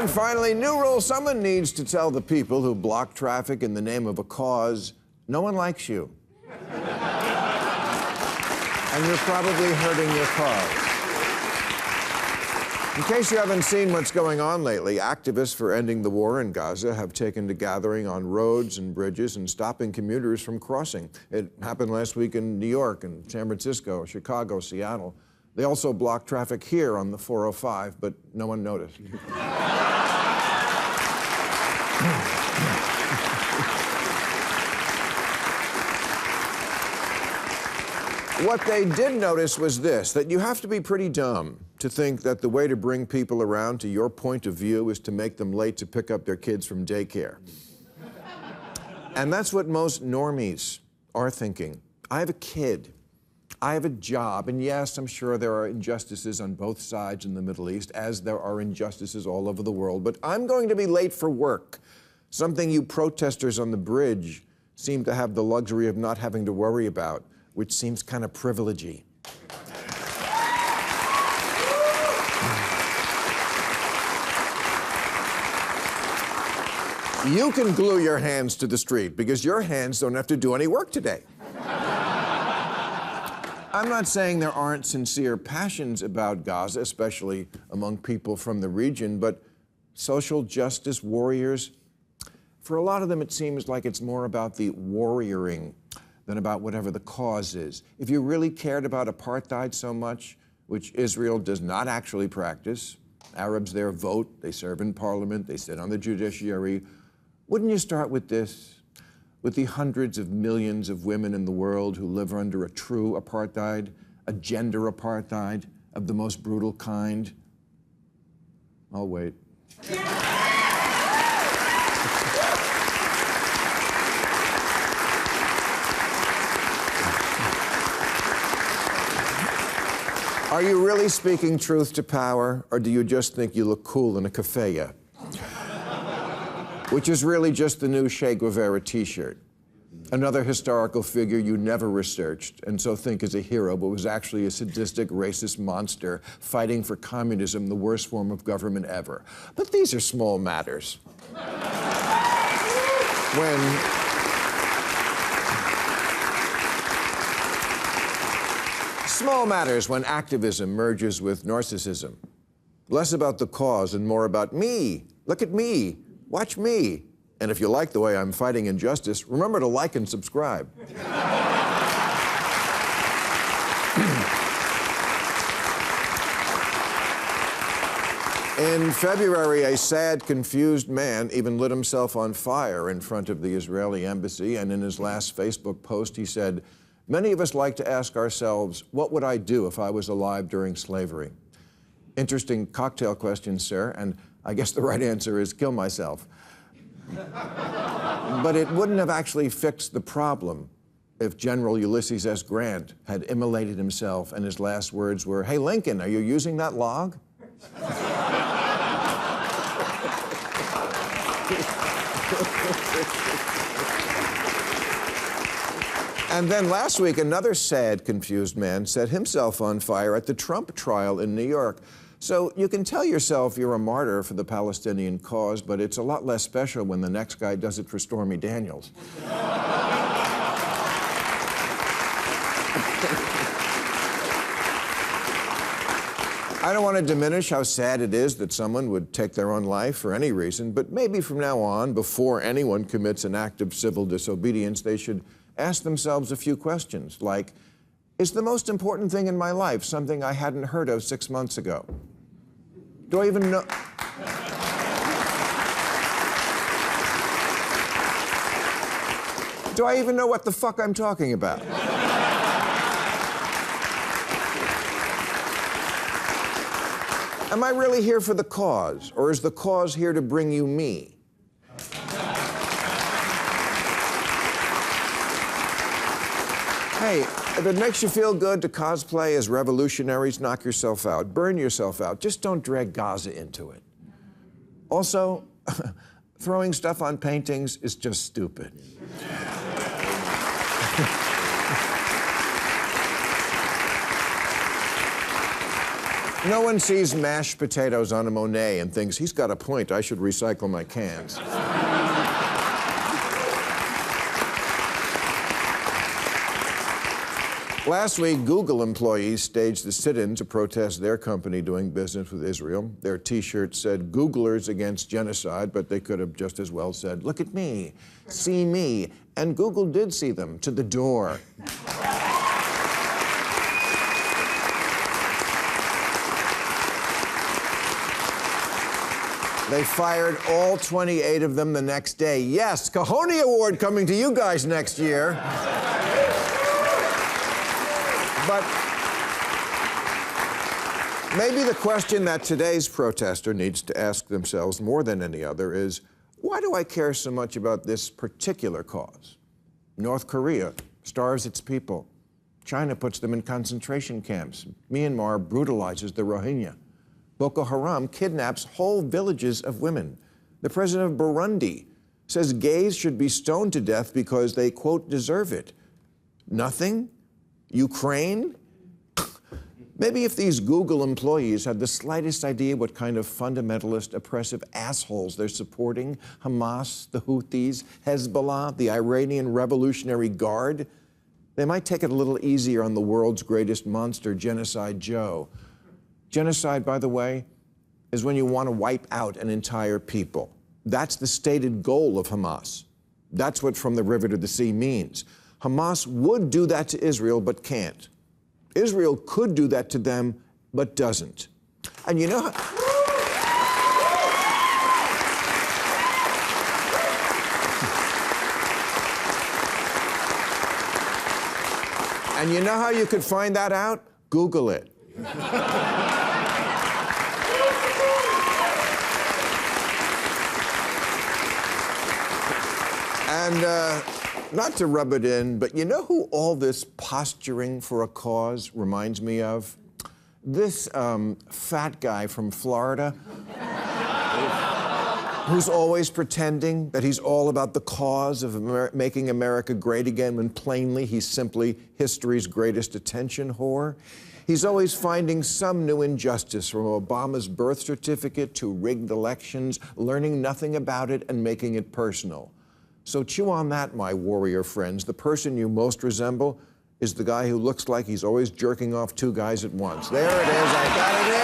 And finally, new rule. Someone needs to tell the people who block traffic in the name of a cause, no one likes you. And you're probably hurting your cause. In case you haven't seen what's going on lately, activists for ending the war in Gaza have taken to gathering on roads and bridges and stopping commuters from crossing. It happened last week in New York and San Francisco, Chicago, Seattle. They also blocked traffic here on the 405, but no one noticed. What they did notice was this, that you have to be pretty dumb to think that the way to bring people around to your point of view is to make them late to pick up their kids from daycare. And that's what most normies are thinking. I have a kid. I have a job, and yes, I'm sure there are injustices on both sides in the Middle East, as there are injustices all over the world, but I'm going to be late for work, something you protesters on the bridge seem to have the luxury of not having to worry about, which seems kind of privilegey. You can glue your hands to the street because your hands don't have to do any work today. I'm not saying there aren't sincere passions about Gaza, especially among people from the region, but social justice warriors, for a lot of them it seems like it's more about the warrioring than about whatever the cause is. If you really cared about apartheid so much, which Israel does not actually practice, Arabs there vote, they serve in parliament, they sit on the judiciary, wouldn't you start with this? With the hundreds of millions of women in the world who live under a true apartheid, a gender apartheid of the most brutal kind? I'll wait. Are you really speaking truth to power, or do you just think you look cool in a keffiyeh? Which is really just the new Che Guevara t-shirt. Another historical figure you never researched, and so think is a hero, but was actually a sadistic, racist monster fighting for communism, the worst form of government ever. But these are small matters. Small matters when activism merges with narcissism. Less about the cause and more about me. Look at me. Watch me. And if you like the way I'm fighting injustice, remember to like and subscribe. In February, a sad, confused man even lit himself on fire in front of the Israeli embassy, and in his last Facebook post, he said, "Many of us like to ask ourselves, what would I do if I was alive during slavery?" Interesting cocktail question, sir, and I guess the right answer is kill myself. But it wouldn't have actually fixed the problem if General Ulysses S. Grant had immolated himself and his last words were, "Hey, Lincoln, are you using that log?" And then last week, another sad, confused man set himself on fire at the Trump trial in New York. So you can tell yourself you're a martyr for the Palestinian cause, but it's a lot less special when the next guy does it for Stormy Daniels. I don't want to diminish how sad it is that someone would take their own life for any reason, but maybe from now on, before anyone commits an act of civil disobedience, they should ask themselves a few questions, like, is the most important thing in my life something I hadn't heard of 6 months ago? Do I even know? Do I even know what the fuck I'm talking about? Am I really here for the cause, or is the cause here to bring you me? Hey, if it makes you feel good to cosplay as revolutionaries, knock yourself out, burn yourself out. Just don't drag Gaza into it. Also, throwing stuff on paintings is just stupid. No one sees mashed potatoes on a Monet and thinks, he's got a point, I should recycle my cans. Last week, Google employees staged a sit-in to protest their company doing business with Israel. Their T-shirt said, Googlers against genocide, but they could have just as well said, look at me, see me. And Google did see them to the door. They fired all 28 of them the next day. Yes, Cojones Award coming to you guys next year. But maybe the question that today's protester needs to ask themselves more than any other is, why do I care so much about this particular cause? North Korea starves its people. China puts them in concentration camps. Myanmar brutalizes the Rohingya. Boko Haram kidnaps whole villages of women. The president of Burundi says gays should be stoned to death because they, quote, deserve it. Nothing? Ukraine? Maybe if these Google employees had the slightest idea what kind of fundamentalist, oppressive assholes they're supporting, Hamas, the Houthis, Hezbollah, the Iranian Revolutionary Guard, they might take it a little easier on the world's greatest monster, Genocide Joe. Genocide, by the way, is when you want to wipe out an entire people. That's the stated goal of Hamas. That's what from the river to the sea means. Hamas would do that to Israel, but can't. Israel could do that to them, but doesn't. And you know how you could find that out? Google it. And not to rub it in, but you know who all this posturing for a cause reminds me of? This fat guy from Florida who's always pretending that he's all about the cause of making America great again when plainly he's simply history's greatest attention whore. He's always finding some new injustice, from Obama's birth certificate to rigged elections, learning nothing about it and making it personal. So chew on that, my warrior friends. The person you most resemble is the guy who looks like he's always jerking off two guys at once. There it is, I got it in.